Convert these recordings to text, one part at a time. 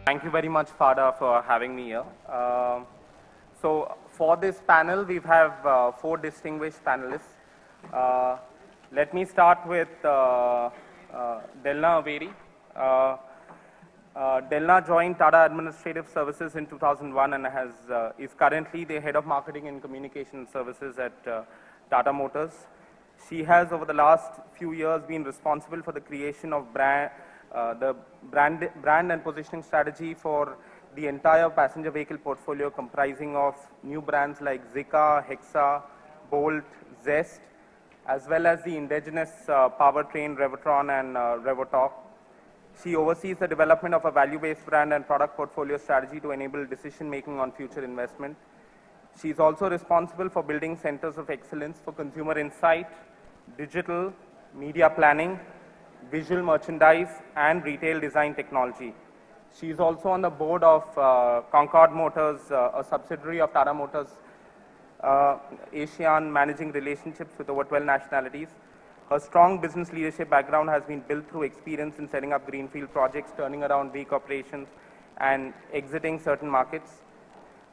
Thank you very much, FADA, for having me here. So for this panel, we have 4 distinguished panelists. Let me start with Delna Averi. Delna joined Tata Administrative Services in 2001 and is currently the Head of Marketing and Communication Services at Tata Motors. She has, over the last few years, been responsible for the creation of the brand and positioning strategy for the entire passenger vehicle portfolio, comprising of new brands like Zika, Hexa, Bolt, Zest, as well as the indigenous powertrain Revotron and Revotalk. She oversees the development of a value-based brand and product portfolio strategy to enable decision-making on future investment. She is also responsible for building centers of excellence for consumer insight, digital, media planning, visual merchandise, and retail design technology. She is also on the board of Concord Motors, a subsidiary of Tata Motors ASEAN, managing relationships with over 12 nationalities. Her strong business leadership background has been built through experience in setting up greenfield projects, turning around weak operations, and exiting certain markets.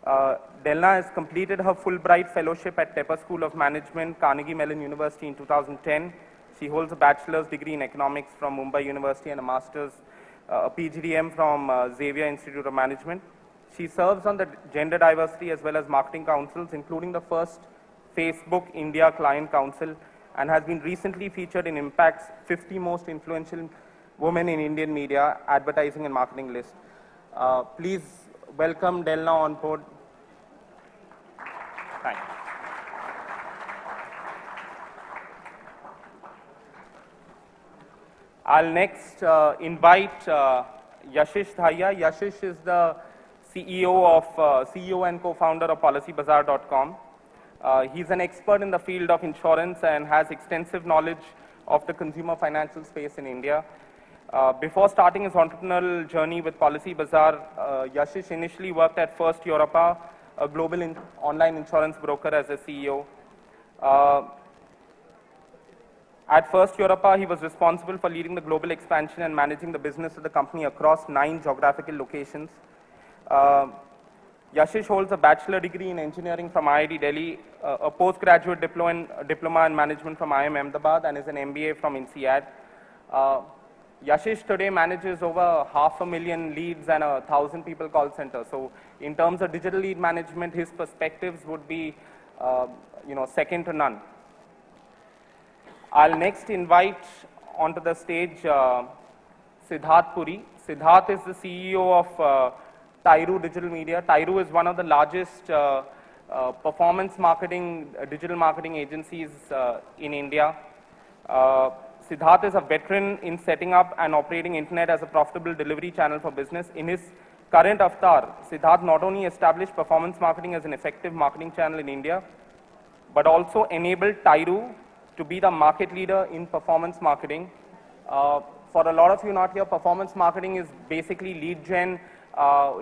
Delna has completed her Fulbright Fellowship at Tepper School of Management, Carnegie Mellon University in 2010. She holds a bachelor's degree in economics from Mumbai University and a master's, a PGDM from Xavier Institute of Management. She serves on the Gender Diversity as well as Marketing Councils, including the first Facebook India Client Council, and has been recently featured in Impact's 50 most influential women in Indian media, advertising and marketing list. Please welcome Delna on board. Thanks. I'll next invite Yashish Dhaya. Yashish is the CEO and co-founder of PolicyBazaar.com. He's an expert in the field of insurance and has extensive knowledge of the consumer financial space in India. Before starting his entrepreneurial journey with Policy Bazaar, Yashish initially worked at First Europa, a global online insurance broker, as a CEO. At First Europa, he was responsible for leading the global expansion and managing the business of the company across 9 geographical locations. Yashish holds a bachelor degree in engineering from IIT Delhi, a postgraduate diploma in management from IIM Ahmedabad, and is an MBA from INSEAD. Yashish today manages over 500,000 leads and 1,000 people call center. So in terms of digital lead management, his perspectives would be second to none. I'll next invite onto the stage Siddharth Puri. Siddharth is the CEO of Tyru Digital Media. Tyru is one of the largest performance marketing, digital marketing agencies in India. Siddharth is a veteran in setting up and operating internet as a profitable delivery channel for business. In his current avatar, Siddharth not only established performance marketing as an effective marketing channel in India, but also enabled Tyru to be the market leader in performance marketing. For a lot of you not here, performance marketing is basically lead gen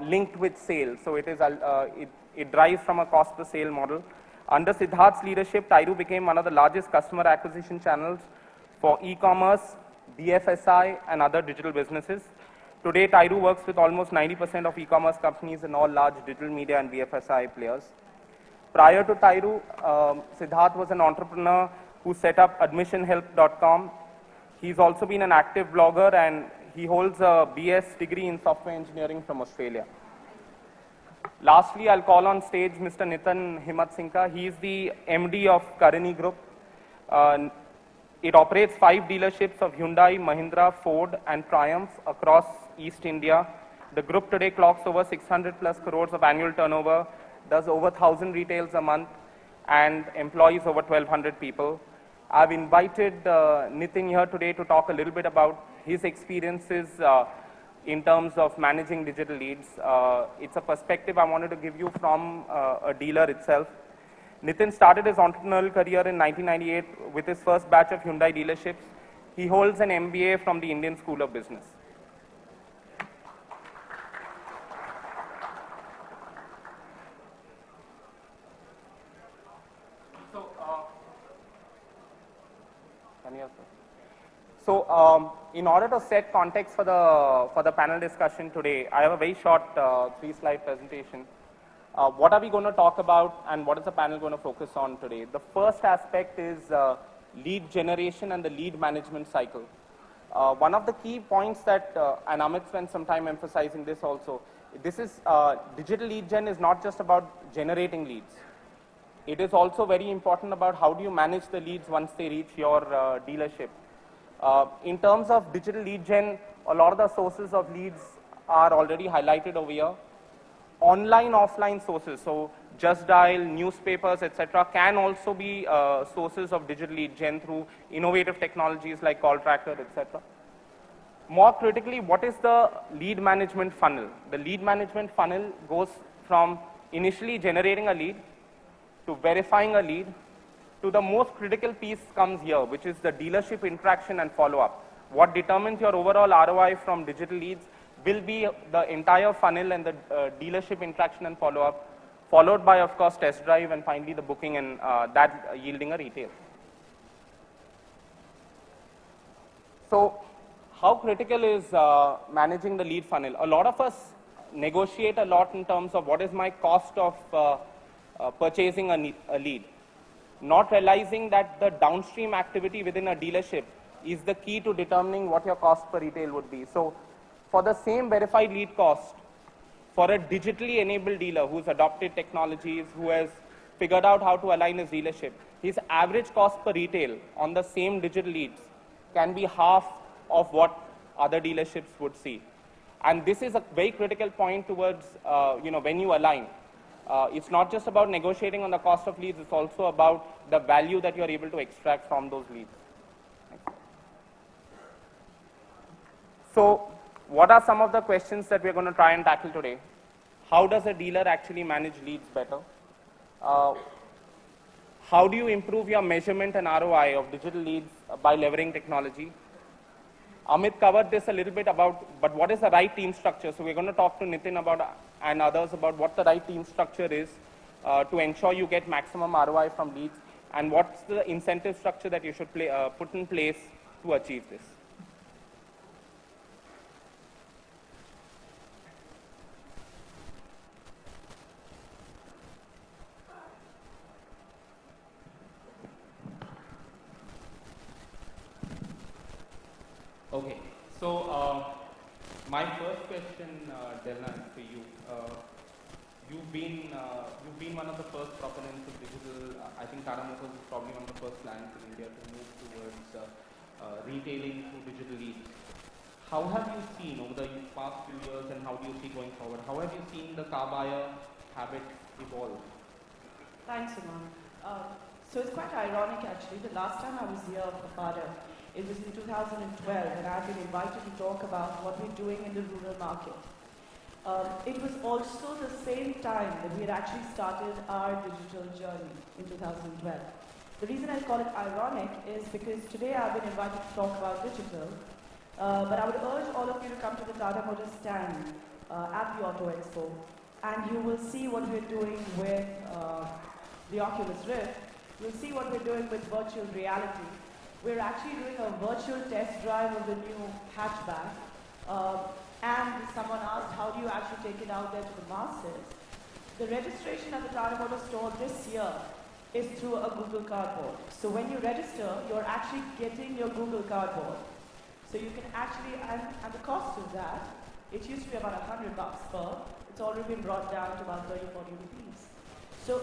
linked with sales. So it drives from a cost per sale model. Under Siddharth's leadership, Tyru became one of the largest customer acquisition channels for e-commerce, BFSI, and other digital businesses. Today, Tyru works with almost 90% of e-commerce companies and all large digital media and BFSI players. Prior to Tyru, Siddharth was an entrepreneur who set up admissionhelp.com. He's also been an active blogger, and he holds a BS degree in software engineering from Australia. Lastly, I'll call on stage Mr. Nitin Himat-Singha. He is the MD of Karani Group. It operates 5 dealerships of Hyundai, Mahindra, Ford, and Triumph across East India. The group today clocks over 600 plus crores of annual turnover, does over 1,000 retails a month, and employs over 1,200 people. I've invited Nitin here today to talk a little bit about his experiences in terms of managing digital leads. It's a perspective I wanted to give you from a dealer itself. Nitin started his entrepreneurial career in 1998 with his first batch of Hyundai dealerships. He holds an MBA from the Indian School of Business. So in order to set context for the panel discussion today, I have a very short 3-slide presentation. What are we going to talk about and what is the panel going to focus on today? The first aspect is lead generation and the lead management cycle. One of the key points that, and Amit spent some time emphasizing this also, this is digital lead gen is not just about generating leads. It is also very important about how do you manage the leads once they reach your dealership. In terms of digital lead gen, a lot of the sources of leads are already highlighted over here. Online, offline sources, so Just Dial, newspapers, etc., can also be sources of digital lead gen through innovative technologies like call tracker, etc. More critically, what is the lead management funnel? The lead management funnel goes from initially generating a lead to verifying a lead to the most critical piece comes here, which is the dealership interaction and follow-up. What determines your overall ROI from digital leads will be the entire funnel and the dealership interaction and follow-up, followed by, of course, test drive and finally the booking and that yielding a retail. So how critical is managing the lead funnel? A lot of us negotiate a lot in terms of what is my cost of purchasing a lead, not realizing that the downstream activity within a dealership is the key to determining what your cost per retail would be. So for the same verified lead cost, for a digitally enabled dealer who's adopted technologies, who has figured out how to align his dealership, his average cost per retail on the same digital leads can be half of what other dealerships would see. And this is a very critical point towards, when you align. It's not just about negotiating on the cost of leads, it's also about the value that you're able to extract from those leads. So what are some of the questions that we're going to try and tackle today? How does a dealer actually manage leads better? How do you improve your measurement and ROI of digital leads by leveraging technology? Amit covered this a little bit about, but what is the right team structure? So we're going to talk to Nitin about and others about what the right team structure is to ensure you get maximum ROI from leads, and what's the incentive structure that you should put in place to achieve this. Okay, so my first question, Delna, is for you. You've been one of the first proponents of digital. I think Tata Motors is probably one of the first clients in India to move towards retailing through digital leads. How have you seen over the past few years, and how do you see going forward? How have you seen the car buyer habits evolve? Thanks, Umang. So it's quite ironic, actually. The last time I was here for FADA, it was in 2012, and I've been invited to talk about what we're doing in the rural market. It was also the same time that we had actually started our digital journey in 2012. The reason I call it ironic is because today I've been invited to talk about digital, but I would urge all of you to come to the Tata Motors stand at the Auto Expo, and you will see what we're doing with the Oculus Rift. You'll see what we're doing with virtual reality. We're actually doing a virtual test drive of the new hatchback. And someone asked, how do you actually take it out there to the masses? The registration at the Tata Motors store this year is through a Google Cardboard. So when you register, you're actually getting your Google Cardboard. So you can actually, and the cost of that, it used to be about $100 per. It's already been brought down to about 30, 40 rupees. So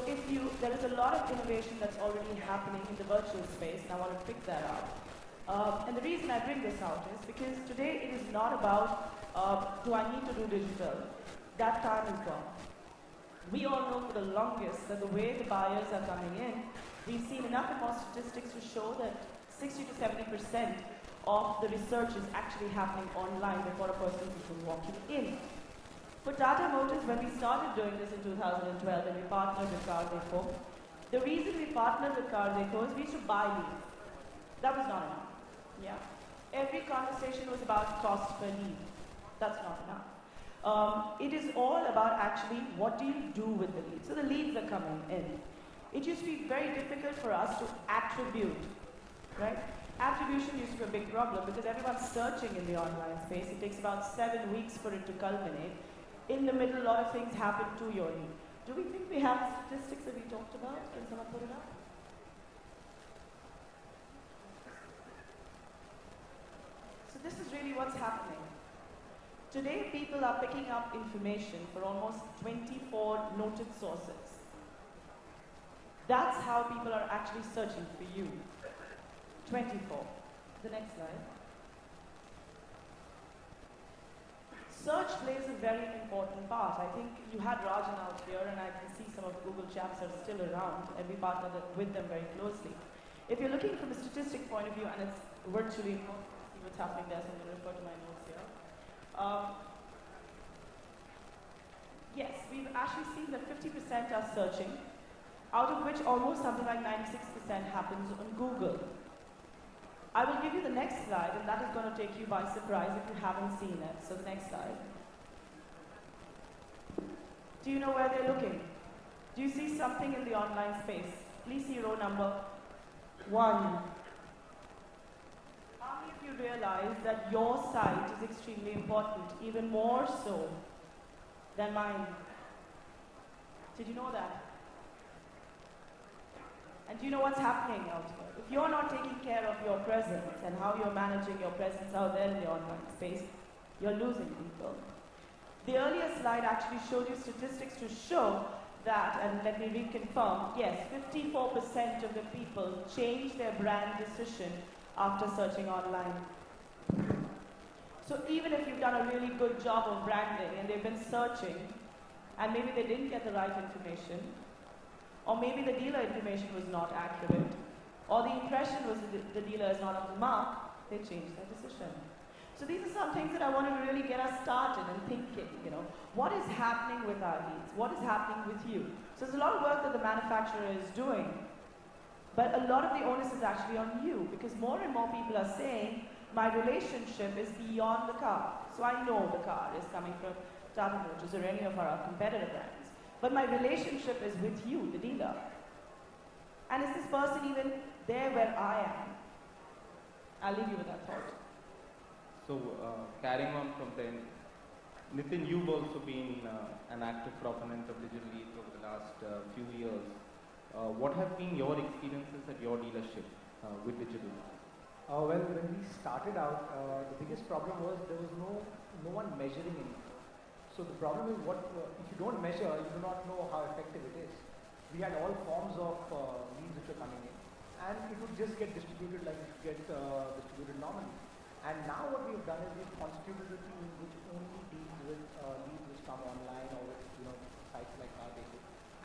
there is a lot of innovation that's already happening in the virtual space, and I want to pick that up. And the reason I bring this out is because today it is not about, do I need to do digital? That time is gone. We all know for the longest that the way the buyers are coming in, we've seen enough and more statistics to show that 60 to 70% of the research is actually happening online before a person is even walking in. For Tata Motors, when we started doing this in 2012 and we partnered with CarDekho, the reason we partnered with CarDekho is we used to buy leads. That was not enough. Yeah. Every conversation was about cost per lead. That's not enough. It is all about actually what do you do with the leads. So the leads are coming in. It used to be very difficult for us to attribute, right? Attribution used to be a big problem because everyone's searching in the online space. It takes about 7 weeks for it to culminate. In the middle, a lot of things happen to your need. Do we think we have statistics that we talked about? Can someone put it up? So this is really what's happening. Today, people are picking up information for almost 24 noted sources. That's how people are actually searching for you. 24. The next slide. Search plays a very important part. I think you had Rajan out here, and I can see some of Google chaps are still around, and we partner with them very closely. If you're looking from a statistic point of view, and it's virtually impossible to see what's happening there, so I'm going to refer to my notes here. Yes, we've actually seen that 50% are searching, out of which almost something like 96% happens on Google. I will give you the next slide, and that is going to take you by surprise if you haven't seen it. So the next slide. Do you know where they're looking? Do you see something in the online space? Please see row number 1. How many of you realize that your site is extremely important, even more so than mine? Did you know that? And do you know what's happening out here? If you're not taking care of your presence and how you're managing your presence out there in the online space, you're losing people. The earlier slide actually showed you statistics to show that, and let me reconfirm, yes, 54% of the people change their brand decision after searching online. So even if you've done a really good job of branding and they've been searching, and maybe they didn't get the right information, or maybe the dealer information was not accurate, or the impression was that the dealer is not up to mark, they changed their decision. So these are some things that I want to really get us started and thinking, what is happening with our leads? What is happening with you? So there's a lot of work that the manufacturer is doing, but a lot of the onus is actually on you, because more and more people are saying, my relationship is beyond the car. So I know the car is coming from Tata Motors or any of our competitor brands, but my relationship is with you, the dealer. And is this person even there where I am? I'll leave you with that thought. So carrying on from then, Nitin, you've also been an active proponent of digital leads over the last few years. What have been your experiences at your dealership with digital? Well, when we started out, the biggest problem was there was no one measuring anything. So the problem is, if you don't measure, you do not know how effective it is. We had all forms of leads which were coming in, and it would just get distributed like it would get distributed normally. And now what we've done is we've constituted a team which only deals with leads which come online or with sites like CarDekho,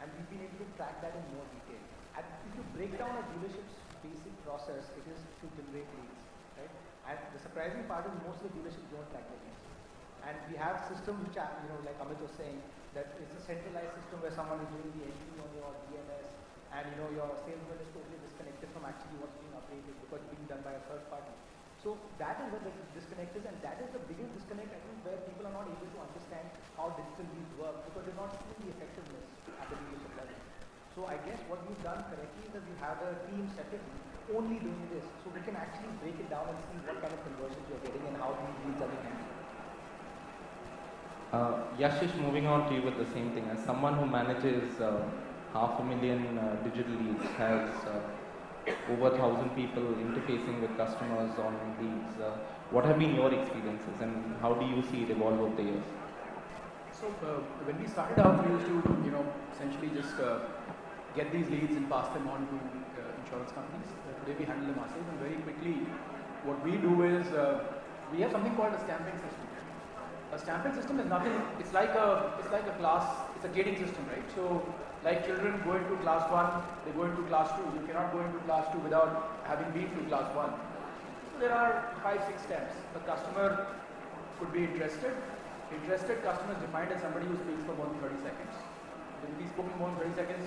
and we've been able to track that in more detail. And if you break down a dealership's basic process, it is to generate leads, right? And the surprising part is most of the dealerships don't track the leads. And we have systems which are, like Amit was saying, that it's a centralized system where someone is doing the entry on your DMS, and your salesman is totally disconnected from actually what's being updated because it's being done by a third party. So that is where the disconnect is, and that is the biggest disconnect, I think, where people are not able to understand how digital leads work because they're not seeing the effectiveness at the dealership level. So I guess what we've done correctly is that we have a team separately only doing this, so we can actually break it down and see what kind of conversions you're getting and how these leads are being handled. Yashish, moving on to you with the same thing. As someone who manages 500,000 digital leads, has over 1,000 people interfacing with customers on leads, what have been your experiences and how do you see it evolve over the years? So when we started out, we used to, essentially just get these leads and pass them on to insurance companies. Today we handle them ourselves, and very quickly, what we do is we have something called a stamping system. A stamping system is nothing. It's like a class. It's a grading system, right? So, like children go into class 1, they go into class 2. You cannot go into class 2 without having been to class 1. So there are 5-6 steps. The customer could be interested. Interested customer is defined as somebody who speaks for more than 30 seconds. If he's spoken more than 30 seconds,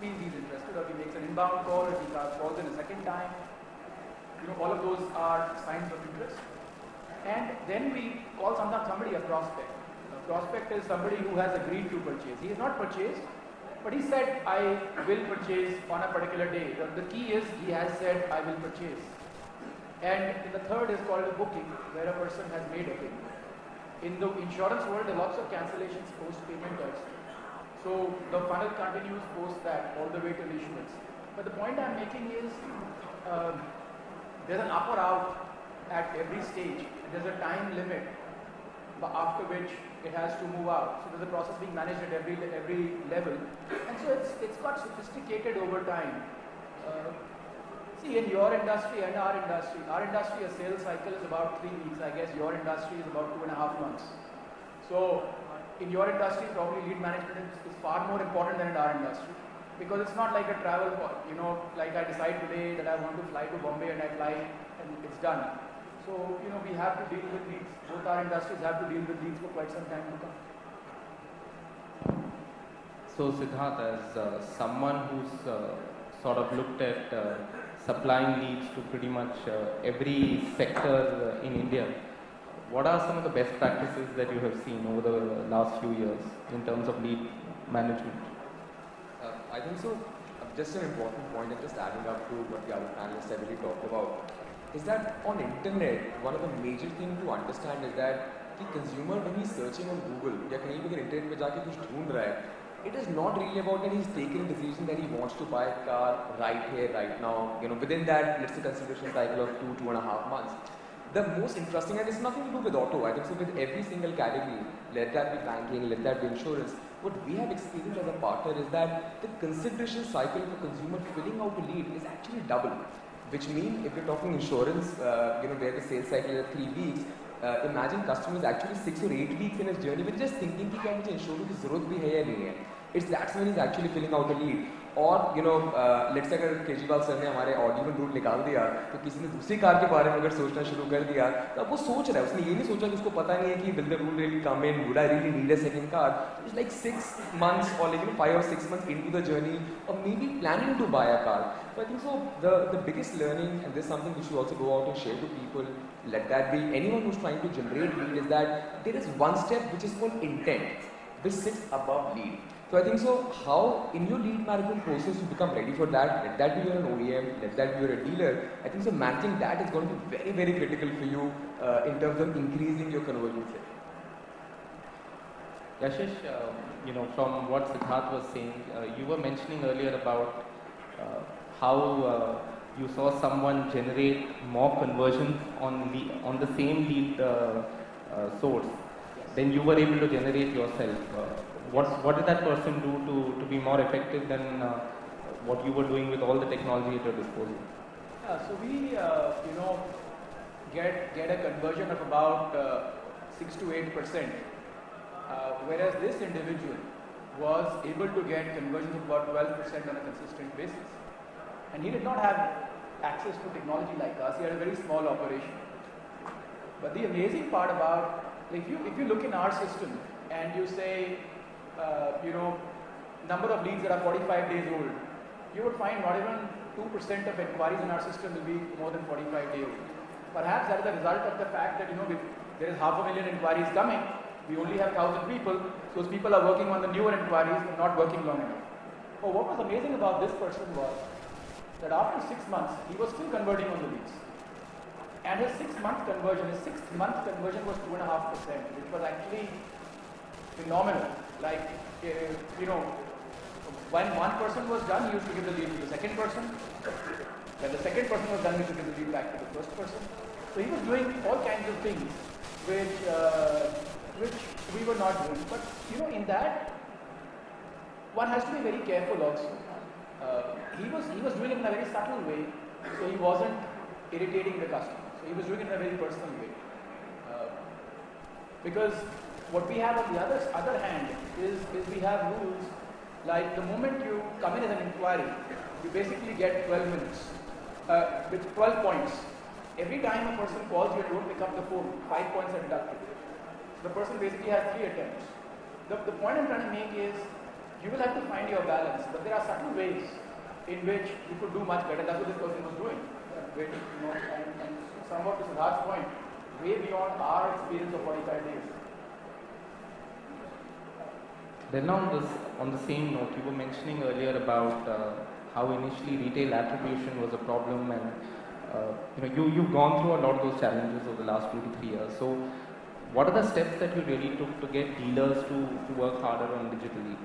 means he's interested, or he makes an inbound call, or he calls in a second time. All of those are signs of interest. And then we call somebody a prospect. A prospect is somebody who has agreed to purchase. He has not purchased, but he said, I will purchase on a particular day. The key is he has said, I will purchase. And the third is called a booking, where a person has made a payment. In the insurance world, there are lots of cancellations post-payment also. So the funnel continues post that all the way to the issuance. But the point I'm making is there's an up or out at every stage. There's a time limit after which it has to move out. So there's a process being managed at every level. And so it's got sophisticated over time. See, in your industry and our industry, a sales cycle is about 3 weeks. I guess your industry is about 2.5 months. So in your industry, probably lead management is far more important than in our industry. Because it's not like a travel, like I decide today that I want to fly to Bombay and I fly and it's done. So, we have to deal with leads. Both our industries have to deal with leads for quite some time to come. So, Siddharth, as someone who's sort of looked at supplying leads to pretty much every sector in India, what are some of the best practices that you have seen over the last few years in terms of lead management? I think so. Just an important point, and just adding up to what the other panelists have really talked about, is that on internet, one of the major things to understand is that the consumer, when he's searching on Google, या कहीं भी अगर internet पे जाके कुछ ढूंढ रहा है, it is not really about that he's taken a decision that he wants to buy a car right here, right now. Within that, let's say consideration cycle of 2.5 months. The most interesting, and it's nothing to do with auto, I think so with every single category, let that be banking, let that be insurance, what we have experienced as a partner is that the consideration cycle for consumer filling out a lead is actually double. Which means if you're talking insurance, where the sales cycle is 3 weeks, imagine customers actually 6 or 8 weeks in his journey with just thinking कि क्या मुझे insurance की जरूरत भी है या नहीं है. It's that's when he's actually filling out the lead. और let's say अगर केजरीवाल सर ने हमारे ऑडियो रूल निकाल दिया तो किसी ने दूसरी कार के बारे में अगर सोचना शुरू कर दिया तो अब वो सोच रहा है, उसने ये नहीं सोचा कि उसको पता नहीं है कि will the rule really come in, would I really need a second car. It's like 6 months or 5 or 6 months into the journey or maybe planning to buy a car. So I think so the biggest learning, and this is something we should also go out and share to people, let that be anyone who's trying to generate lead, is that there is one step which is called intent, which sits above lead. So I think so how in your lead management process you become ready for that, let that be you're an OEM, let that be you're a dealer, I think so managing that is going to be very, very critical for you in terms of increasing your conversion rate. Yashish, from what Siddharth was saying, you were mentioning earlier about how you saw someone generate more conversions on the same lead source than you were able to generate yourself. What did that person do to be more effective than what you were doing with all the technology at your disposal? Yeah, so we get a conversion of about 6 to 8%, whereas this individual was able to get conversions of about 12% on a consistent basis. And he did not have access to technology like us. He had a very small operation. But the amazing part about, if you look in our system and you say, number of leads that are 45 days old, you would find not even 2% of inquiries in our system will be more than 45 days old. Perhaps that is a result of the fact that there is 500,000 inquiries coming. We only have 1,000 people. Those people are working on the newer inquiries and not working long enough. But what was amazing about this person was that after 6 months, he was still converting on the leads. And his 6th month conversion was 2.5%, which was actually phenomenal. Like, when one person was done, he used to give the lead to the second person. When the second person was done, he used to give the lead back to the first person. So he was doing all kinds of things which we were not doing. But in that, one has to be very careful also. He was doing it in a very subtle way, so he wasn't irritating the customer. So he was doing it in a very personal way. Because what we have on the other hand is we have rules like the moment you come in as an inquiry, you basically get 12 minutes with 12 points. Every time a person calls you and you don't pick up the phone, 5 points are deducted. The person basically has 3 attempts. The point I'm trying to make is you will have to find your balance, but there are subtle ways in which you could do much better. That's what this person was doing. And somewhat to Siddharth's point, way beyond our experience of 45 days. Then on the same note, you were mentioning earlier about how initially retail attribution was a problem, and you've gone through a lot of those challenges over the last 2 to 3 years. So, what are the steps that you really took to get dealers to work harder on digital leads?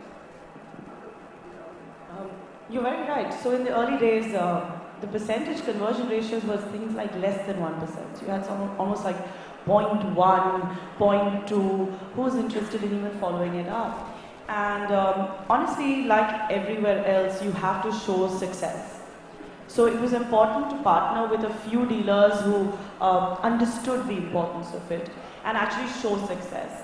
You're very right. So in the early days, the percentage conversion ratios was things like less than 1%. So you had almost like 0.1, 0.2, who's interested in even following it up. And honestly, like everywhere else, you have to show success. So it was important to partner with a few dealers who understood the importance of it and actually show success.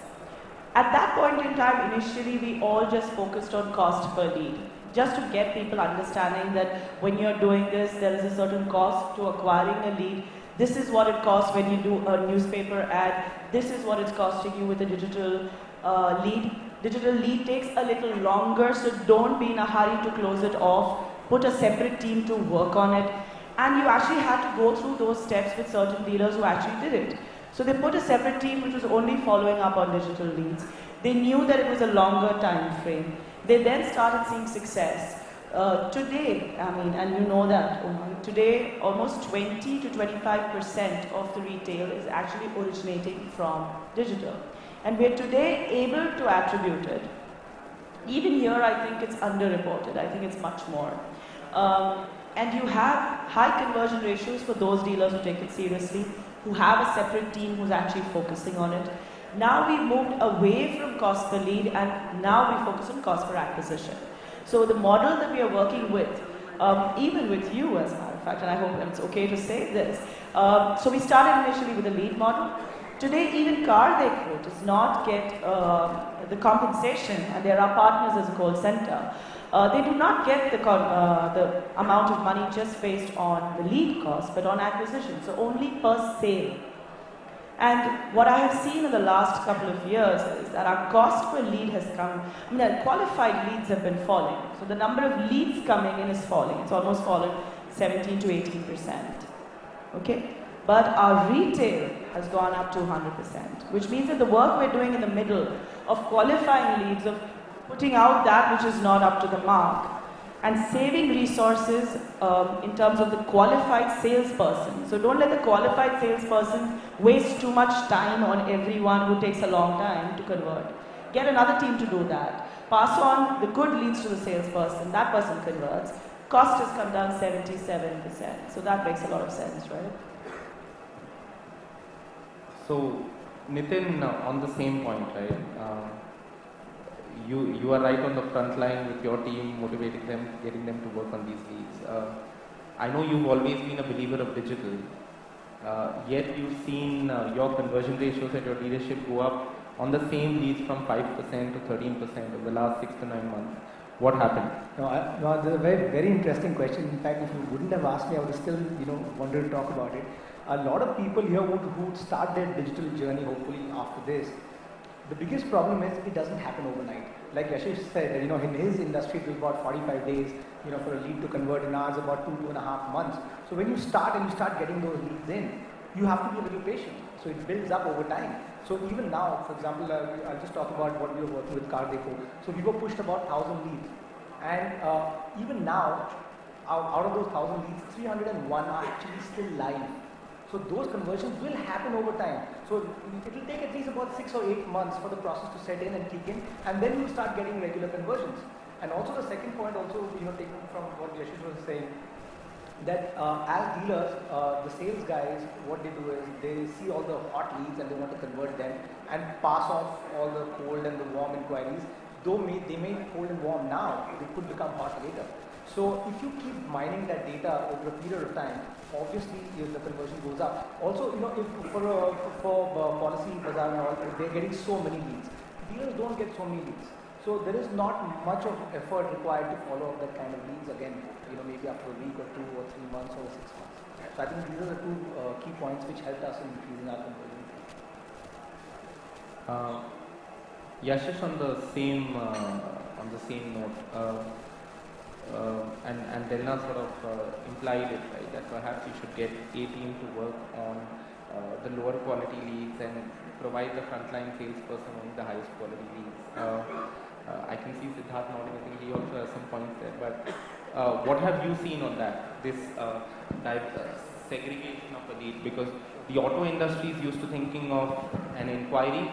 At that point in time, initially, we all just focused on cost per lead, just to get people understanding that when you're doing this, there is a certain cost to acquiring a lead. This is what it costs when you do a newspaper ad. This is what it's costing you with a digital lead. Digital lead takes a little longer, so don't be in a hurry to close it off. Put a separate team to work on it. And you actually had to go through those steps with certain dealers who actually did it. So they put a separate team which was only following up on digital leads. They knew that it was a longer time frame. They then started seeing success. Today, and you know that, today almost 20 to 25% of the retail is actually originating from digital. And we're today able to attribute it. Even here, I think it's underreported. I think it's much more. And you have high conversion ratios for those dealers who take it seriously, who have a separate team who's actually focusing on it. Now we've moved away from cost per lead and now we focus on cost per acquisition. So the model that we are working with, even with you as a matter of fact, and I hope it's okay to say this. So we started initially with a lead model. Today even CarDekho does not get the compensation, and there are partners as a call center. They do not get the amount of money just based on the lead cost, but on acquisition, so only per sale. And what I have seen in the last couple of years is that our cost per lead has come, qualified leads have been falling. So the number of leads coming in is falling. It's almost fallen 17 to 18%. Okay? But our retail has gone up to 100%, which means that the work we're doing in the middle of qualifying leads, of putting out that which is not up to the mark, and saving resources in terms of the qualified salesperson. So don't let the qualified salesperson waste too much time on everyone who takes a long time to convert. Get another team to do that. Pass on the good leads to the salesperson. That person converts. Cost has come down 77%. So that makes a lot of sense, right? So, Nitin, on the same point, right? You are right on the front line with your team, motivating them, getting them to work on these leads. I know you've always been a believer of digital, yet you've seen your conversion ratios at your dealership go up on the same leads from 5% to 13% over the last 6 to 9 months. What happened? No, that's a very, very interesting question. In fact, if you wouldn't have asked me, I would have still, wanted to talk about it. A lot of people here who start their digital journey, hopefully after this, the biggest problem is it doesn't happen overnight. Like Yashish said, in his industry it was about 45 days, for a lead to convert. In ours, about 2.5 months. So when you start getting those leads in, you have to be a little patient. So it builds up over time. So even now, for example, I'll just talk about what we were working with CarDekho. So we were pushed about 1,000 leads. And even now, out of those 1,000 leads, 301 are actually still live. So those conversions will happen over time. So it will take at least about 6 or 8 months for the process to set in and kick in, and then you start getting regular conversions. And also the second point, also taken from what Yashish was saying, that as dealers, the sales guys, what they do is they see all the hot leads and they want to convert them and pass off all the cold and the warm inquiries. Though they may be cold and warm now, they could become hot later. So if you keep mining that data over a period of time, obviously the conversion goes up. Also, if for policy bazaar and all, they're getting so many leads. Dealers don't get so many leads. So there is not much of effort required to follow up that kind of leads again, maybe after a week or 2 or 3 months or 6 months. So I think these are the two key points which helped us in increasing our conversion. Yashish, on the same note, and Delna sort of implied it, right, that perhaps you should get a team to work on the lower quality leads and provide the frontline salesperson only the highest quality leads. I can see Siddharth nodding. I think he also has some points there. But what have you seen on that? This segregation of a lead, because the auto industry is used to thinking of an inquiry,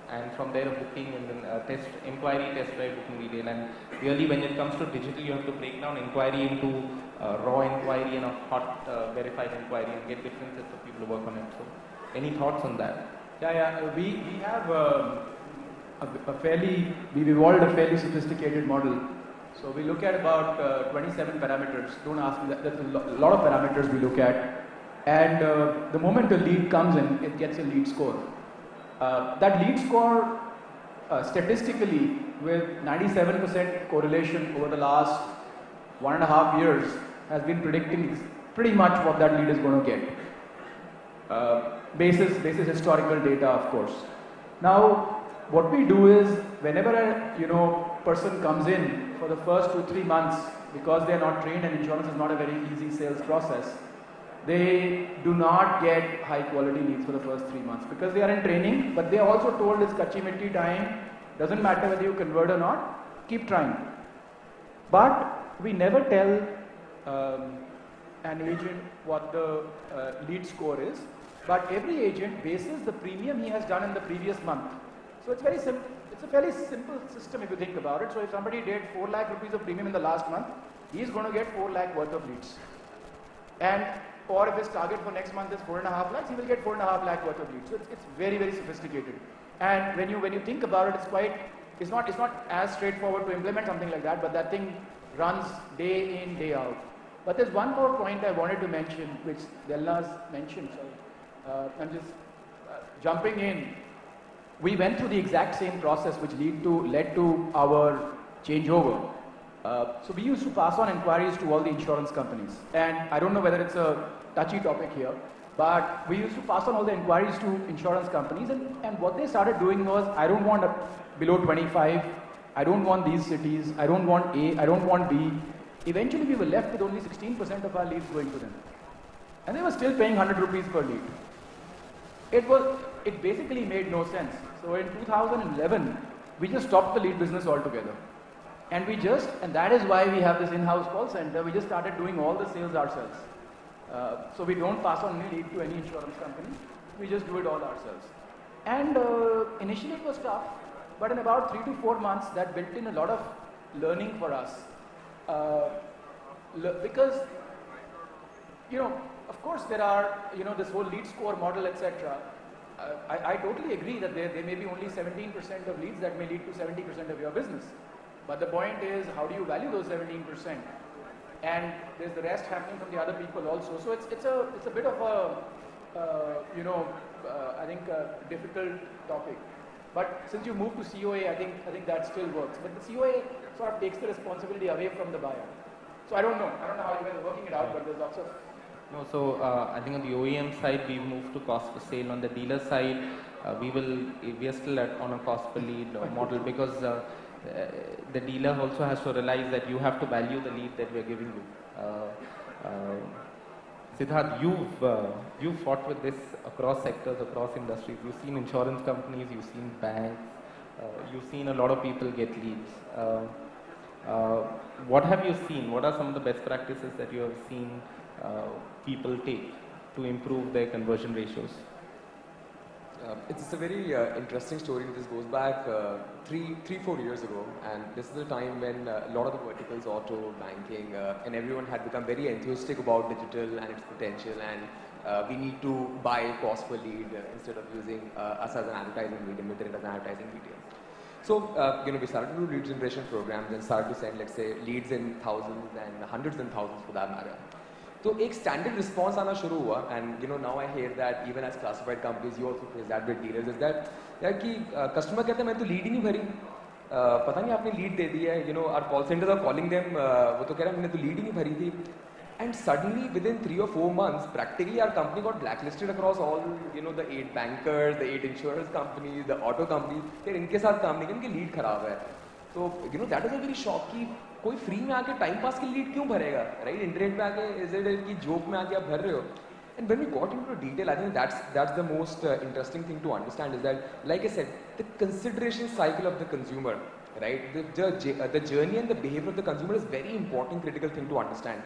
and from there a booking, and then a inquiry, test drive, booking, retail. And really, when it comes to digital, you have to break down inquiry into raw inquiry and a hot verified inquiry, and get different sets of people to work on it. So any thoughts on that? Yeah. We have we've evolved a fairly sophisticated model. So we look at about 27 parameters. Don't ask me that. There's a lot of parameters we look at. And the moment a lead comes in, it gets a lead score. That lead score, statistically, with 97% correlation over the last 1.5 years, has been predicting pretty much what that lead is going to get. Basis historical data, of course. Now, what we do is, whenever a person comes in for the first 2-3 months, because they are not trained and insurance is not a very easy sales process, they do not get high quality leads for the first 3 months because they are in training, but they are also told it's kachi mitti time, doesn't matter whether you convert or not, keep trying. But we never tell an agent what the lead score is, but every agent bases the premium he has done in the previous month. So it's very simple. It's a fairly simple system if you think about it. So if somebody did 4 lakh rupees of premium in the last month, he is going to get 4 lakh worth of leads. Or if his target for next month is 4.5 lakhs, he will get 4.5 lakh worth of leads. So it's very, very sophisticated. And when you think about it, it's not as straightforward to implement something like that, but that thing runs day in, day out. But there's one more point I wanted to mention, which Delna's mentioned. So I'm just jumping in. We went through the exact same process which led to our changeover. So we used to pass on inquiries to all the insurance companies. And I don't know whether it's a touchy topic here, but we used to pass on all the inquiries to insurance companies. And what they started doing was, I don't want below 25, I don't want these cities, I don't want A, I don't want B. Eventually we were left with only 16% of our leads going to them. And they were still paying 100 rupees per lead. It basically made no sense. So in 2011, we just stopped the lead business altogether. And that is why we have this in-house call center. We just started doing all the sales ourselves. So we don't pass on any lead to any insurance company. We just do it all ourselves. And initially it was tough, but in about 3 to 4 months, that built in a lot of learning for us. Because, of course there are, this whole lead score model, etc. I totally agree that there may be only 17% of leads that may lead to 70% of your business. But the point is, how do you value those 17%? And there's the rest happening from the other people also. So it's a bit of a, I think a difficult topic. But since you moved to COA, I think that still works. But the COA sort of takes the responsibility away from the buyer. So I don't know how you guys are working it out, but there's lots of... No, so I think on the OEM side, we've moved to cost per sale. On the dealer side, we are still on a cost per lead model, because the dealer also has to realize that you have to value the lead that we are giving you. Siddharth, you've fought with this across sectors, across industries. You've seen insurance companies, you've seen banks, you've seen a lot of people get leads. What have you seen? What are some of the best practices that you have seen people take to improve their conversion ratios? It's a very interesting story. This goes back 3-4 years ago, and this is the time when a lot of the verticals, auto, banking, and everyone had become very enthusiastic about digital and its potential, and we need to buy cost per lead instead of using us as an advertising medium, looking at it as an advertising medium. So, we started to do lead generation programs and started to send, let's say, leads in thousands and hundreds and thousands for that matter. So एक standard response आना शुरू हुआ, and now I hear that even as classified companies you also face that with dealers, is that यार कि customer कहते हैं मैंने तो lead ही नहीं भरी, पता नहीं आपने lead दे दी है, our call centers are calling them, वो तो कह रहा है मैंने तो lead ही नहीं भरी थी, and suddenly within 3 or 4 months practically our company got blacklisted across all the 8 bankers, the 8 insurance companies, the auto companies, यार इनके साथ काम नहीं, इनकी lead खराब है. So that is a very shock कि कोई फ्री में आके टाइम पास की लीड क्यों भरेगा, राइट? इंटरनेट पे आके इज इट की जोक में आके आप भर रहे हो. And when we got into detail, I think that's the most interesting thing to understand, is that like I said, the consideration cycle of the consumer, right? The journey and the behavior of the consumer is very important, critical thing to understand.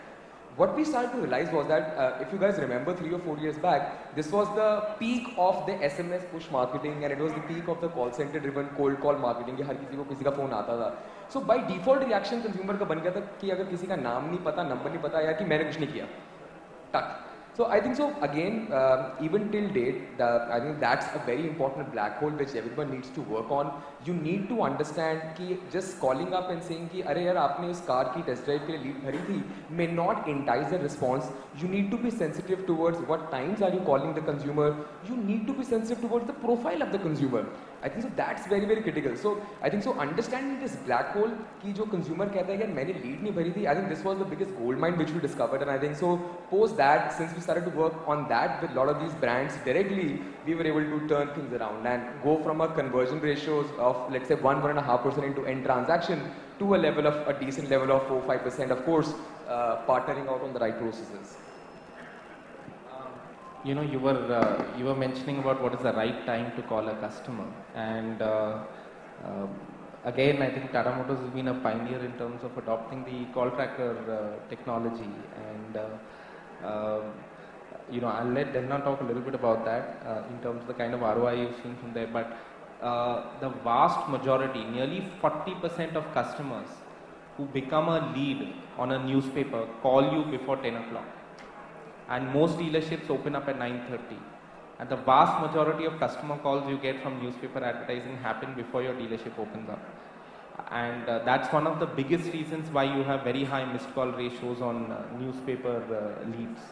what we started to realize was that if you guys remember 3 or 4 years back, this was the peak of the SMS push marketing, and it was the peak of the call center driven cold call marketing. कि हर किसी का phone आता था. So by default reaction consumer का बन गया था कि अगर किसी का नाम नहीं पता, नंबर नहीं पता या कि मैंने कुछ नहीं किया, टक. So I think so again, even till date, I think that's a very important black hole which everyone needs to work on. You need to understand कि just calling up and saying कि अरे यार आपने इस car की test drive के लिए lead भरी थी may not entice a response. You need to be sensitive towards what times are you calling the consumer. You need to be sensitive towards the profile of the consumer. I think so that's very very critical. So I think so understanding this black hole कि जो consumer कहता है कि मैंने lead नहीं भरी थी, I think this was the biggest gold mine which we discovered, and I think so post that, since we started to work on that with a lot of these brands directly, we were able to turn things around and go from a conversion ratios of let's say 1.5% into end transaction to a level of a decent level of 4-5%. Of course, partnering out on the right processes. You know, you were mentioning about what is the right time to call a customer, and again, I think Tata Motors has been a pioneer in terms of adopting the call tracker technology, and you know, I'll let Delna talk a little bit about that in terms of the kind of ROI you've seen from there. But the vast majority, nearly 40% of customers who become a lead on a newspaper call you before 10 o'clock. And most dealerships open up at 9:30. And the vast majority of customer calls you get from newspaper advertising happen before your dealership opens up. And that's one of the biggest reasons why you have very high missed call ratios on newspaper leads.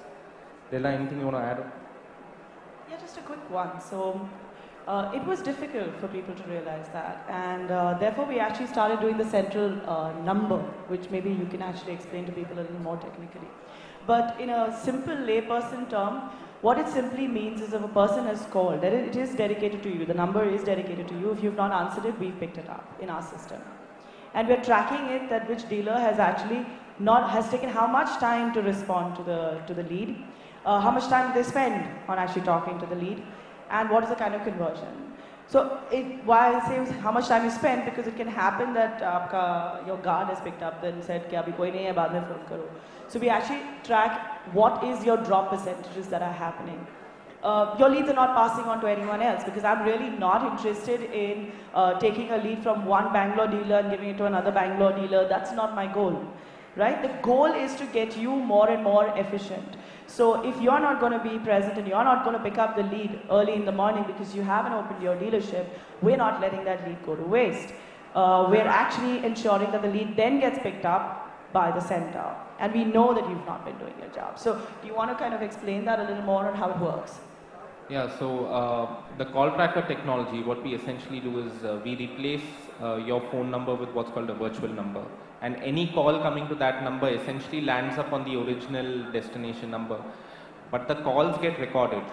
Dela, anything you want to add? Yeah, just a quick one. So it was difficult for people to realize that, and therefore we actually started doing the central number, which maybe you can actually explain to people a little more technically. But in a simple layperson term, what it simply means is if a person has called, that it is dedicated to you, the number is dedicated to you. If you've not answered it, we've picked it up in our system. And we're tracking it, that which dealer has actually has taken how much time to respond to the lead, how much time they spend on actually talking to the lead, and what is the kind of conversion. So why I say how much time you spend, because it can happen that your guard has picked up and said कि अभी कोई नहीं है, बाद में phone करो. So we actually track what is your drop percentages that are happening. Your leads are not passing on to anyone else, because I'm really not interested in taking a lead from one Bangalore dealer and giving it to another Bangalore dealer. That's not my goal, right? The goal is to get you more and more efficient. So if you're not going to be present and you're not going to pick up the lead early in the morning because you haven't opened your dealership, we're not letting that lead go to waste. We're actually ensuring that the lead then gets picked up by the center. And we know that you've not been doing your job. So do you want to kind of explain that a little more on how it works? Yeah, so the call tracker technology, what we essentially do is we replace your phone number with what's called a virtual number. And any call coming to that number essentially lands up on the original destination number. But the calls get recorded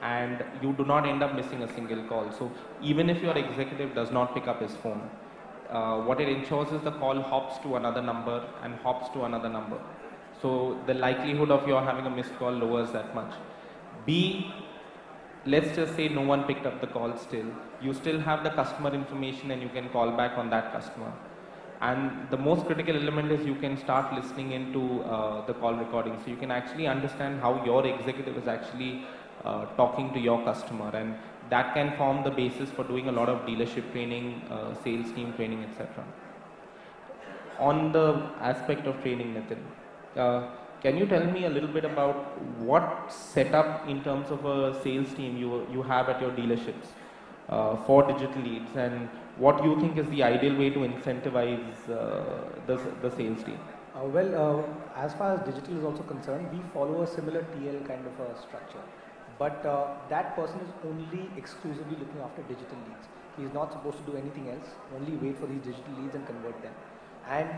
and you do not end up missing a single call. So even if your executive does not pick up his phone, what it ensures is the call hops to another number and hops to another number. So the likelihood of your having a missed call lowers that much. B, let's just say no one picked up the call still. You still have the customer information and you can call back on that customer. And the most critical element is you can start listening into the call recording. So you can actually understand how your executive is actually talking to your customer. And that can form the basis for doing a lot of dealership training, sales team training, etc. On the aspect of training, Nitin, can you tell me a little bit about what setup in terms of a sales team you have at your dealerships for digital leads, and what you think is the ideal way to incentivize the sales team? As far as digital is also concerned, we follow a similar TL kind of a structure. But that person is only exclusively looking after digital leads. He is not supposed to do anything else, only wait for these digital leads and convert them. And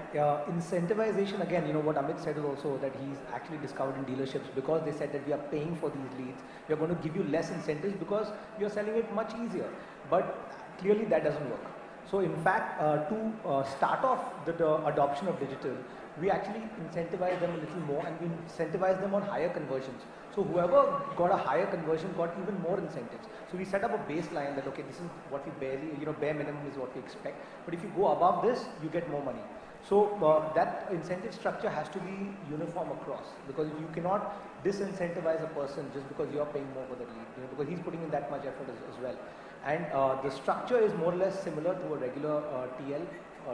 incentivization, again, you know what Amit said is also that he's actually discovered in dealerships, because they said that we are paying for these leads, we are going to give you less incentives because you're selling it much easier. But clearly that doesn't work. So in fact, to start off the adoption of digital, we actually incentivize them a little more, and we incentivize them on higher conversions. So whoever got a higher conversion got even more incentives. So we set up a baseline that, okay, this is what we barely, bare minimum is what we expect. But if you go above this, you get more money. So that incentive structure has to be uniform across, because you cannot disincentivize a person just because you're paying more for the lead, because he's putting in that much effort as well. And the structure is more or less similar to a regular TL,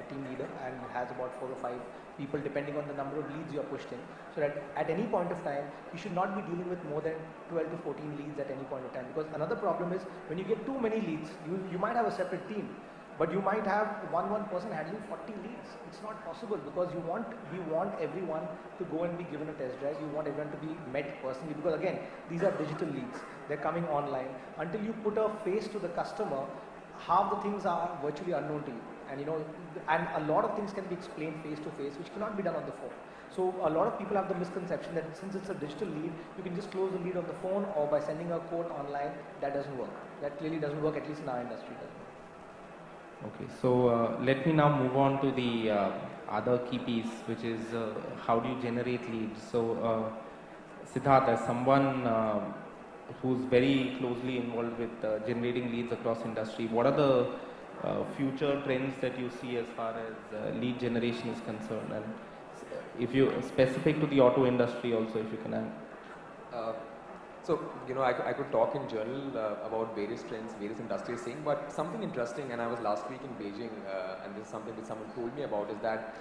team leader, and has about 4 or 5 people depending on the number of leads you are pushed in. So that at any point of time, you should not be dealing with more than 12 to 14 leads at any point of time. Because another problem is when you get too many leads, you might have a separate team, but you might have one person handling 40 leads. It's not possible, because we want everyone to go and be given a test drive. You want everyone to be met personally, because again, these are digital leads. They're coming online. Until you put a face to the customer, half the things are virtually unknown to you. And and a lot of things can be explained face to face, which cannot be done on the phone. So a lot of people have the misconception that since it's a digital lead, you can just close the lead on the phone or by sending a quote online. That doesn't work. That clearly doesn't work, at least in our industry. Okay, so let me now move on to the other key piece, which is how do you generate leads. So Siddharth, as someone who's very closely involved with generating leads across industry, what are the future trends that you see as far as lead generation is concerned, and if you specific to the auto industry also, if you can add. So, I could talk in general about various trends, various industries saying, but something interesting, and I was last week in Beijing, and this is something that someone told me about, is that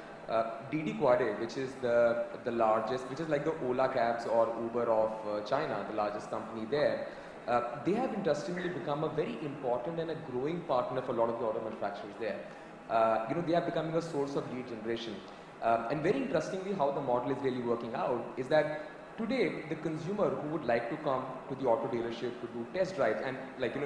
Didi Quade, which is the largest, which is like the Ola cabs or Uber of China, the largest company there, they have interestingly become a very important and a growing partner for a lot of the auto manufacturers there. They are becoming a source of lead generation. And very interestingly, how the model is really working out is that today, the consumer who would like to come to the auto dealership to do test drives, and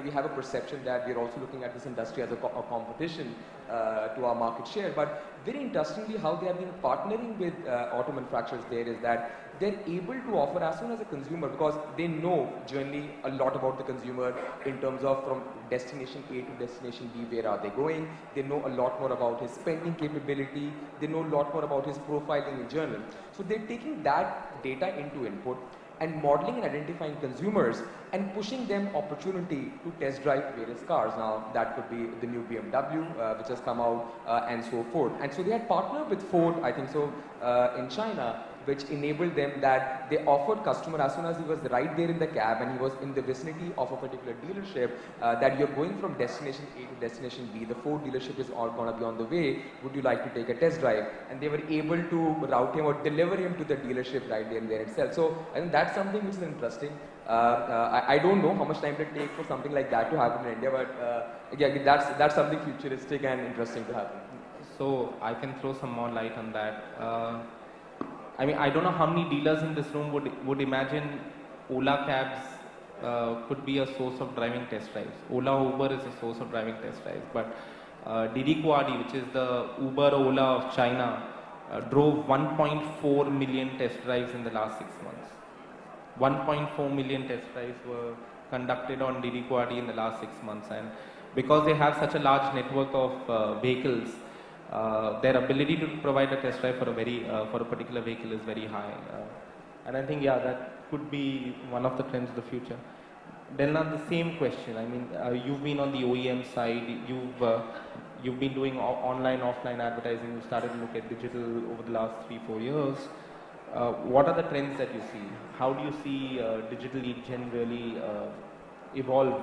we have a perception that we're also looking at this industry as a competition to our market share, but very interestingly, how they have been partnering with auto manufacturers there is that they're able to offer as soon as a consumer, because they know generally a lot about the consumer in terms of from destination A to destination B, where are they going. They know a lot more about his spending capability. They know a lot more about his profiling in general. So they're taking that data into input and modeling and identifying consumers and pushing them opportunity to test drive various cars. Now that could be the new BMW which has come out and so forth. And so they had partnered with Ford, I think so, in China, which enabled them that they offered customer as soon as he was right there in the cab and he was in the vicinity of a particular dealership, that you're going from destination A to destination B, the Ford dealership is all going to be on the way, would you like to take a test drive? And they were able to route him or deliver him to the dealership right there and there itself. So I think that's something which is interesting. I don't know how much time it will take for something like that to happen in India, but again, that's something futuristic and interesting to happen. So I can throw some more light on that. I mean, I don't know how many dealers in this room would imagine Ola cabs could be a source of driving test drives. Ola Uber is a source of driving test drives, but Didi Kuadi, which is the Uber Ola of China, drove 1.4 million test drives in the last 6 months. 1.4 million test drives were conducted on Didi Kuadi in the last 6 months, and because they have such a large network of vehicles, their ability to provide a test drive for a particular vehicle is very high, and I think that could be one of the trends of the future. Delna, the same question. I mean, you've been on the OEM side. You've been doing online, offline advertising. You started to look at digital over the last 3-4 years. What are the trends that you see? How do you see digital lead gen really evolve?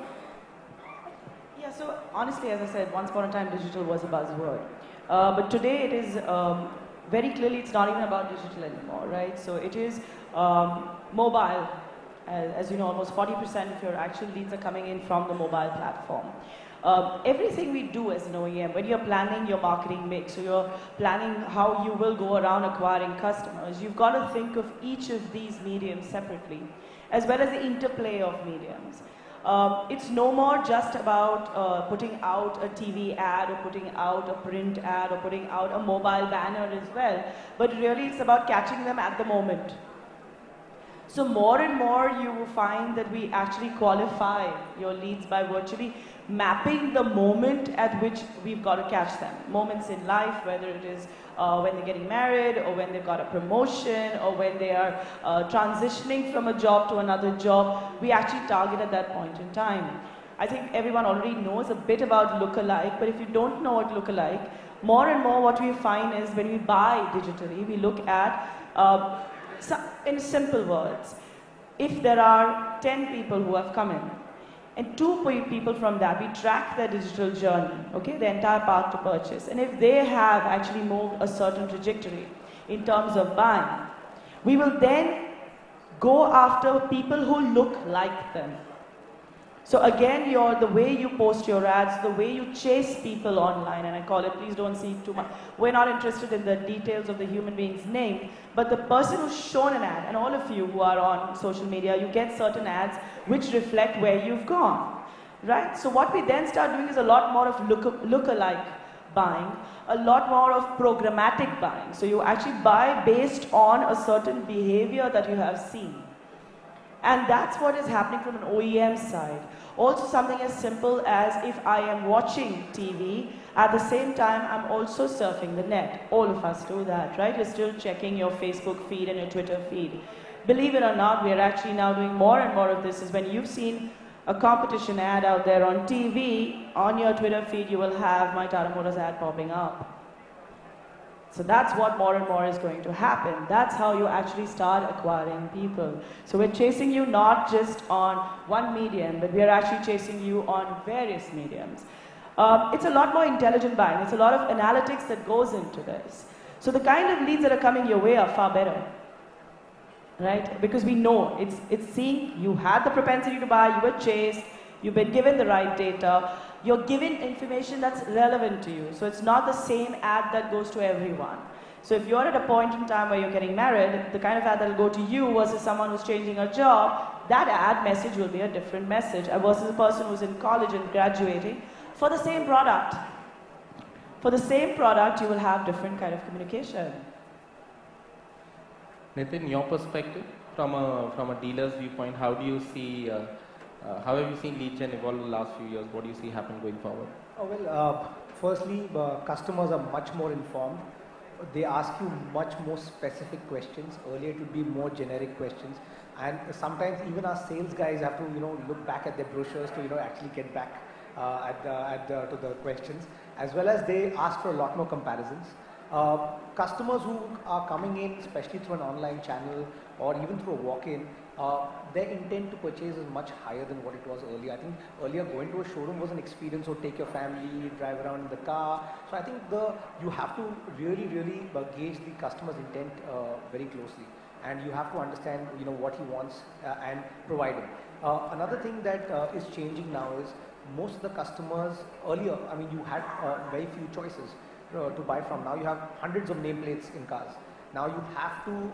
Yeah, so honestly, as I said, once upon a time, digital was a buzzword. But today it is very clearly, it's not even about digital anymore, right? So it is mobile. As you know, almost 40% of your actual leads are coming in from the mobile platform. Everything we do as an OEM, when you're planning your marketing mix, so you're planning how you will go around acquiring customers, you've got to think of each of these mediums separately, as well as the interplay of mediums. It's no more just about putting out a TV ad or putting out a print ad or putting out a mobile banner as well, but really it's about catching them at the moment. So more and more you will find that we actually qualify your leads by virtually mapping the moment at which we've got to catch them. Moments in life, whether it is when they're getting married, or when they've got a promotion, or when they are transitioning from a job to another job, we actually target at that point in time. I think everyone already knows a bit about lookalike, but if you don't know what lookalike, more and more what we find is when we buy digitally, we look at, in simple words, if there are 10 people who have come in, and 2 people from that, we track their digital journey, okay, the entire path to purchase. And if they have actually moved a certain trajectory in terms of buying, we will then go after people who look like them. So again, the way you post your ads, the way you chase people online, and I call it, please don't see too much. We're not interested in the details of the human being's name, but the person who's shown an ad, and all of you who are on social media, you get certain ads which reflect where you've gone, right? So what we then start doing is a lot more of look-alike buying, a lot more of programmatic buying. So you actually buy based on a certain behavior that you have seen. And that's what is happening from an OEM side. Also something as simple as if I am watching TV, at the same time I'm also surfing the net. All of us do that, right? You're still checking your Facebook feed and your Twitter feed. Believe it or not, we are actually now doing more and more of this. Is when you've seen a competition ad out there on TV, on your Twitter feed you will have my Tata Motors ad popping up. So that's what more and more is going to happen. That's how you actually start acquiring people. So we're chasing you not just on one medium, but we are actually chasing you on various mediums. It's a lot more intelligent buying. It's a lot of analytics that goes into this. So the kind of leads that are coming your way are far better, right? Because we know it's seeing you had the propensity to buy, you were chased, you've been given the right data, you're given information that's relevant to you. So it's not the same ad that goes to everyone. So if you're at a point in time where you're getting married, the kind of ad that will go to you versus someone who's changing a job, that ad message will be a different message versus a person who's in college and graduating for the same product. For the same product, you will have different kind of communication. Nitin, your perspective from a dealer's viewpoint, how do you see how have you seen lead gen evolve in the last few years? What do you see happen going forward? Firstly, customers are much more informed. They ask you much more specific questions. Earlier, it would be more generic questions, and sometimes even our sales guys have to, look back at their brochures to, actually get back to the questions, as well as they ask for a lot more comparisons. Customers who are coming in, especially through an online channel or even through a walk-in, their intent to purchase is much higher than what it was earlier. I think earlier going to a showroom was an experience, so take your family, drive around in the car. So I think you have to really gauge the customer's intent very closely, and you have to understand what he wants and provide him. Another thing that is changing now is most of the customers earlier, I mean, you had very few choices to buy from. Now you have hundreds of nameplates in cars. Now you have to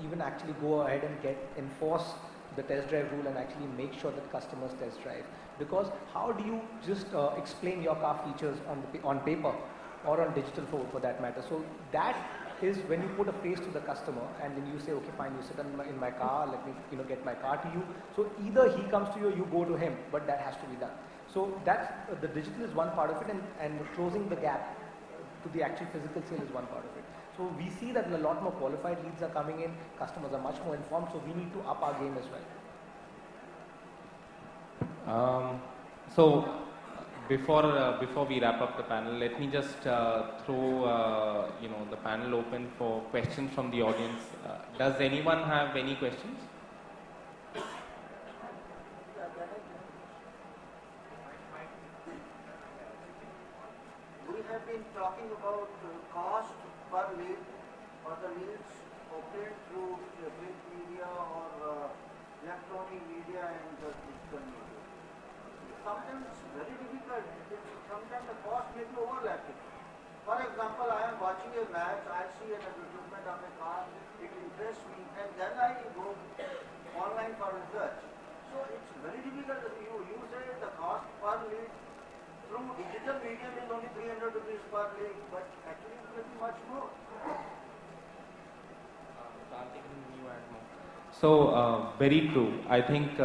even actually go ahead and enforce the test drive rule and actually make sure that customers test drive. Because how do you just explain your car features on paper or on digital for that matter? So that is when you put a face to the customer and then you say, okay, fine, you sit in my car, let me get my car to you. So either he comes to you or you go to him, but that has to be done. So that's the digital is one part of it, and closing the gap to the actual physical sale is one part of it. So we see that a lot more qualified leads are coming in, customers are much more informed, so we need to up our game as well. So before we wrap up the panel, let me just throw the panel open for questions from the audience. Does anyone have any questions? We have been talking about cost per lead or the leads obtained through print media or electronic media and the digital media. Sometimes it's very difficult. Sometimes the cost may be overlapping. For example, I am watching a match, I see an advertisement of a car, it interests me, and then I go online for research. So it's very difficult. You say the cost per lead through digital medium is only 300 rupees per lead, but actually it will be much more. So very true. I think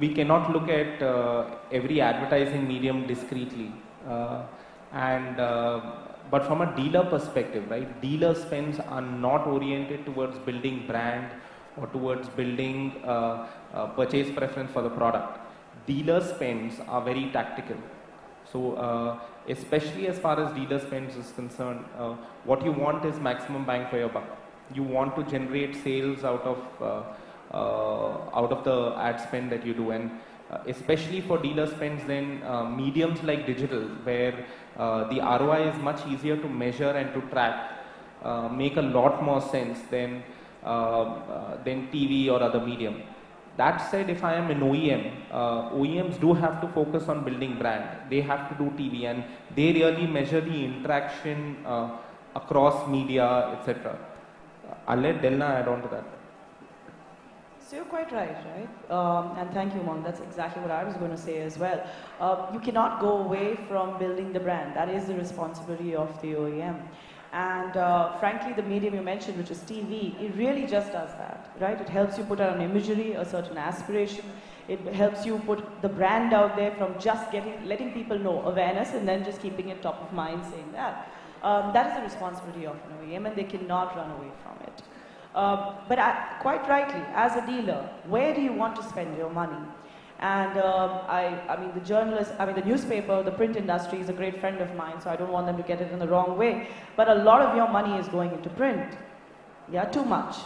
we cannot look at every advertising medium discreetly, but from a dealer perspective, right? Dealer spends are not oriented towards building brand or towards building purchase preference for the product. dealer spends are very tactical. So especially as far as dealer spends is concerned, what you want is maximum bang for your buck. You want to generate sales out of the ad spend that you do, and especially for dealer spends, then mediums like digital, where the ROI is much easier to measure and to track, make a lot more sense than TV or other medium. That said, if I am an OEM, OEMs do have to focus on building brand. They have to do TV, and they really measure the interaction across media, etc. I'll let Delna add on to that. So you're quite right? And thank you, Mon. That's exactly what I was going to say as well. You cannot go away from building the brand. That is the responsibility of the OEM. And frankly, the medium you mentioned, which is TV, it really just does that, right? It helps you put out an imagery, a certain aspiration. It helps you put the brand out there from just letting people know awareness and then just keeping it top of mind saying that. That is the responsibility of an OEM, and they cannot run away from it. But quite rightly, as a dealer, where do you want to spend your money? And I mean, the newspaper, the print industry is a great friend of mine, so I don't want them to get it in the wrong way. But a lot of your money is going into print. Yeah, too much.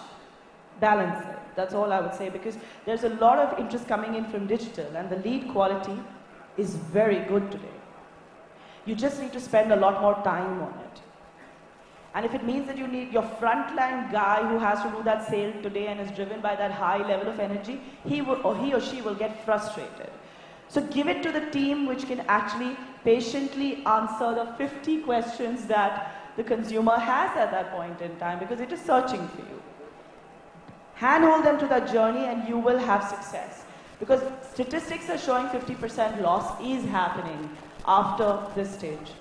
Balance it. That's all I would say, because there's a lot of interest coming in from digital, and the lead quality is very good today. You just need to spend a lot more time on it. And if it means that you need your frontline guy who has to do that sale today and is driven by that high level of energy, he or she will get frustrated. So give it to the team which can actually patiently answer the 50 questions that the consumer has at that point in time, because it is searching for you. Handhold them to that journey and you will have success. Because statistics are showing 50% loss is happening after this stage.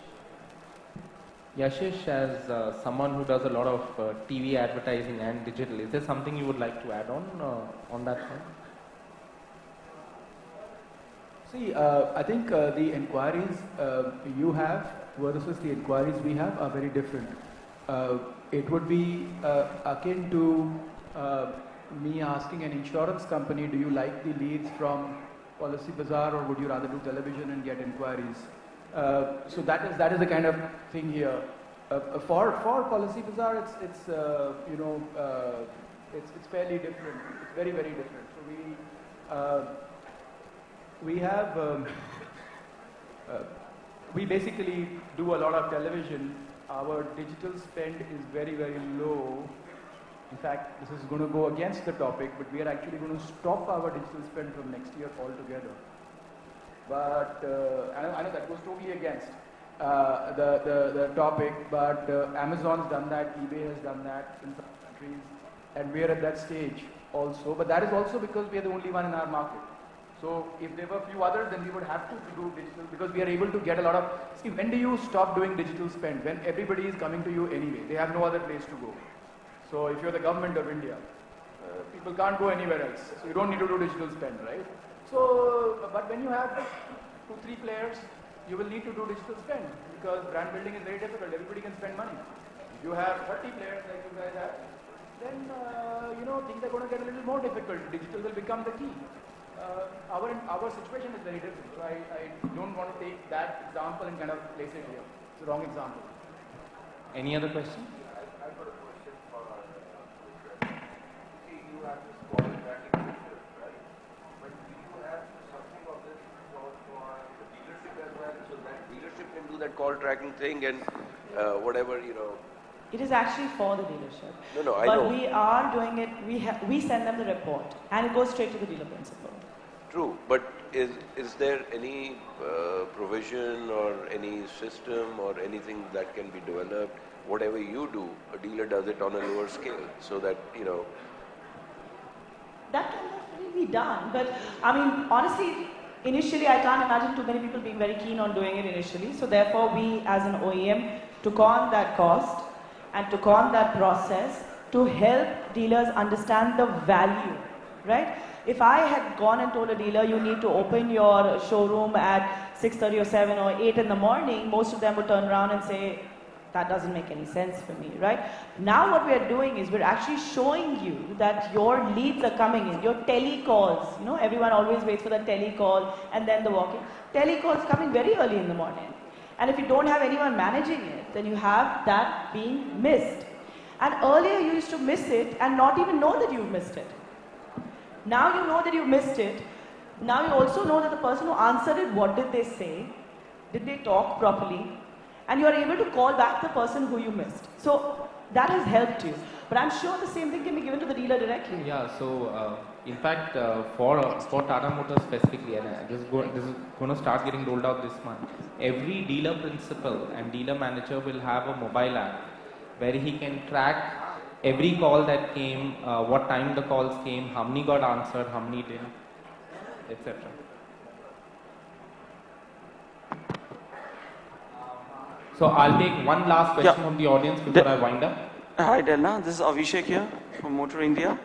Yashish, as someone who does a lot of TV advertising and digital, is there something you would like to add on that front? See, I think the inquiries you have versus the inquiries we have are very different. It would be akin to me asking an insurance company, do you like the leads from Policy Bazaar, or would you rather do television and get inquiries? So that is the kind of thing here. For Policy Bazaar, it's fairly different. It's very, very different. So we have we basically do a lot of television. Our digital spend is very, very low. In fact, this is going to go against the topic, but we are actually going to stop our digital spend from next year altogether. But I know that goes totally against the topic, but Amazon's done that, eBay has done that in some countries, and we are at that stage also. But that is also because we are the only one in our market. So if there were a few others, then we would have to do digital, because we are able to get a lot of... See, when do you stop doing digital spend? When everybody is coming to you anyway. They have no other place to go. So if you're the government of India, people can't go anywhere else. So you don't need to do digital spend, right? So, but when you have 2-3 players, you will need to do digital spend, because brand building is very difficult. Everybody can spend money. If you have 30 players like you guys have, then things are going to get a little more difficult. Digital will become the key. Our situation is very different. So I don't want to take that example and kind of place it here. It's the wrong example. Any other questions? I've got a question for see, you have this call tracking feature, right? But do you have something of this for the dealership as well, so that dealership can do that call tracking thing and whatever, It is actually for the dealership. No, I know. But we are doing it, we send them the report and it goes straight to the dealer principal. True, but is there any provision or any system or anything that can be developed? Whatever you do, a dealer does it on a lower scale, so that, That can definitely be done, but I mean, honestly, initially I can't imagine too many people being very keen on doing it initially, so therefore we as an OEM took on that cost and took on that process to help dealers understand the value, right? If I had gone and told a dealer, you need to open your showroom at 6:30 or 7 or 8 in the morning, most of them would turn around and say, that doesn't make any sense for me, right? Now what we are doing is we're actually showing you that your leads are coming in, your telecalls, you know, everyone always waits for the telecall and then the walk-in. Telecalls coming very early in the morning. And if you don't have anyone managing it, then you have that being missed. And earlier you used to miss it and not even know that you've missed it. Now you know that you've missed it. Now you also know that the person who answered it, what did they say? Did they talk properly? And you are able to call back the person who you missed. So that has helped you. But I'm sure the same thing can be given to the dealer directly. Yeah, so in fact, for Tata Motors specifically, and this is going to start getting rolled out this month, every dealer principal and dealer manager will have a mobile app where he can track every call that came, what time the calls came, how many got answered, how many didn't, etc. So I'll take one last question from the audience before I wind up. Hi Delna, this is Avishek here from Motor India.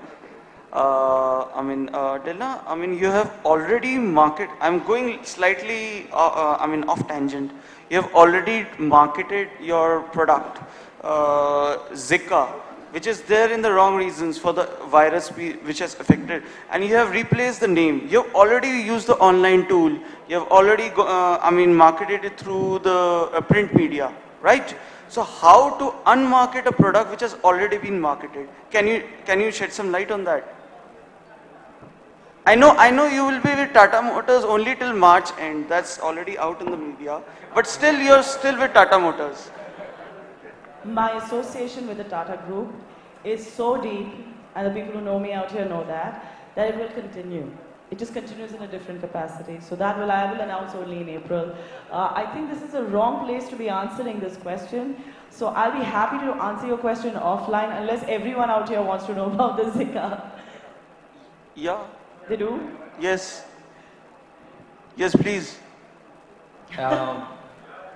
Delna, you have already marketed, I'm going slightly, off tangent. You have already marketed your product, Zika, which is there in the wrong reasons for the virus which has affected, and you have replaced the name. You have already used the online tool. You have already, marketed it through the print media, right? So how to unmarket a product which has already been marketed? Can you shed some light on that? I know you will be with Tata Motors only till March end. That's already out in the media. But still, you're still with Tata Motors. My association with the Tata Group is so deep, and the people who know me out here know that it will continue. It just continues in a different capacity. So that I will announce only in April. I think this is a wrong place to be answering this question. So I'll be happy to answer your question offline unless everyone out here wants to know about the Zika. Yeah. They do? Yes. Yes, please.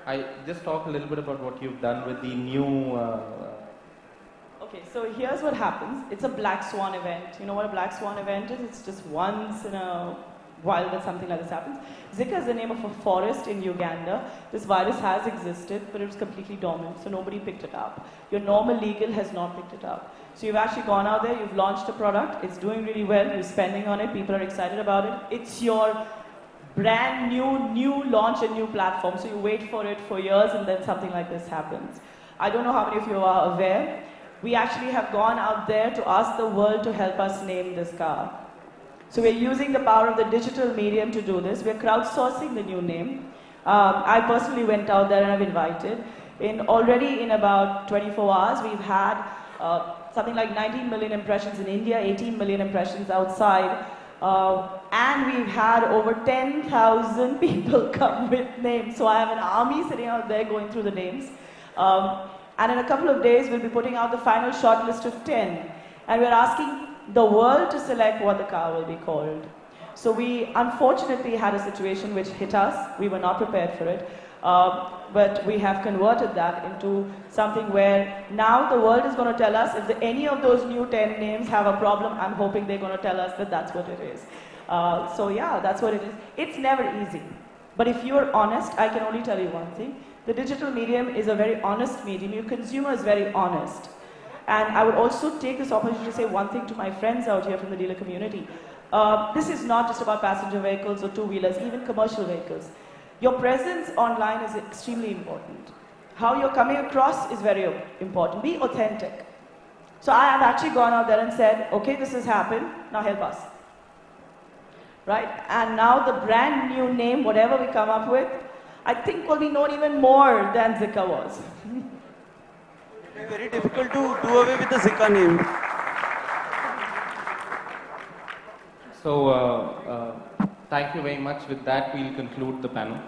I just talk a little bit about what you've done with the new... Okay, so here's what happens. It's a black swan event. You know what a black swan event is? It's just once in a while that something like this happens. Zika is the name of a forest in Uganda. This virus has existed, but it was completely dormant, so nobody picked it up. Your normal legal has not picked it up. So you've actually gone out there, you've launched a product, it's doing really well, you're spending on it, people are excited about it. It's your brand new launch, a new platform. So you wait for it for years and then something like this happens. I don't know how many of you are aware. We actually have gone out there to ask the world to help us name this car. So we're using the power of the digital medium to do this. We're crowdsourcing the new name. I personally went out there and I've invited. Already in about 24 hours, we've had something like 19 million impressions in India, 18 million impressions outside. And we've had over 10,000 people come with names. So I have an army sitting out there going through the names. And in a couple of days, we'll be putting out the final short list of 10. And we're asking the world to select what the car will be called. So we unfortunately had a situation which hit us. We were not prepared for it. But we have converted that into something where now the world is going to tell us if any of those new 10 names have a problem. I'm hoping they're going to tell us that that's what it is. So yeah, that's what it is. It's never easy. But if you're honest, I can only tell you one thing. The digital medium is a very honest medium. Your consumer is very honest. And I would also take this opportunity to say one thing to my friends out here from the dealer community. This is not just about passenger vehicles or two-wheelers, even commercial vehicles. Your presence online is extremely important. How you're coming across is very important. Be authentic. So I have actually gone out there and said, okay, this has happened, now help us. Right? And now the brand new name, whatever we come up with, I think will be known even more than Zika was. It will be very difficult to do away with the Zika name. So, thank you very much. With that, we'll conclude the panel.